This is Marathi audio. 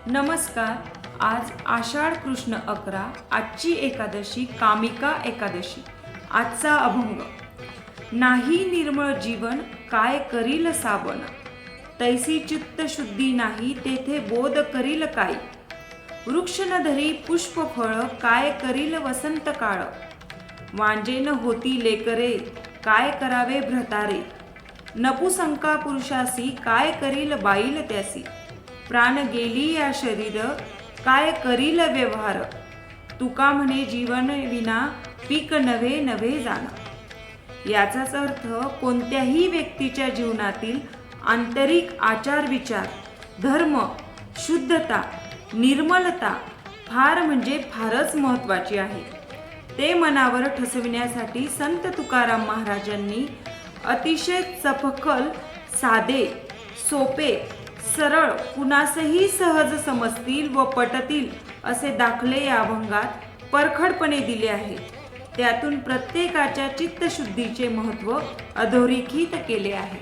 नमस्कार. आज आषाढ कृष्ण 11, आजची एकादशी कामिका एकादशी. आजचा अभंग. नाही निर्मळ जीवन काय करील साबण, तैसी चित्त शुद्धी नाही तेथे बोध करील काय. वृक्ष न धरी पुष्प फळ काय करील वसंत काळ, वांजेन होती लेकरे काय करावे भ्रतारे. नपुसंका पुरुषासी काय करील बाईल त्यासी, प्राण गेली या शरीर काय करील व्यवहार. तुका म्हणे जीवन विना पीक नव्हे नव्हे जाण. याचाच अर्थ कोणत्याही व्यक्तीच्या जीवनातील आंतरिक आचार विचार, धर्म, शुद्धता, निर्मलता फार म्हणजे फारच महत्त्वाची आहे. ते मनावर ठसविण्यासाठी संत तुकाराम महाराजांनी अतिशय चपखल, साधे, सोपे, सरळ, कुणासही सहज समजतील व पटतील असे दाखले या अभंगात परखडपणे दिले आहेत. त्यातून प्रत्येकाच्या चित्तशुद्धीचे महत्त्व अधोरेखित केले आहे.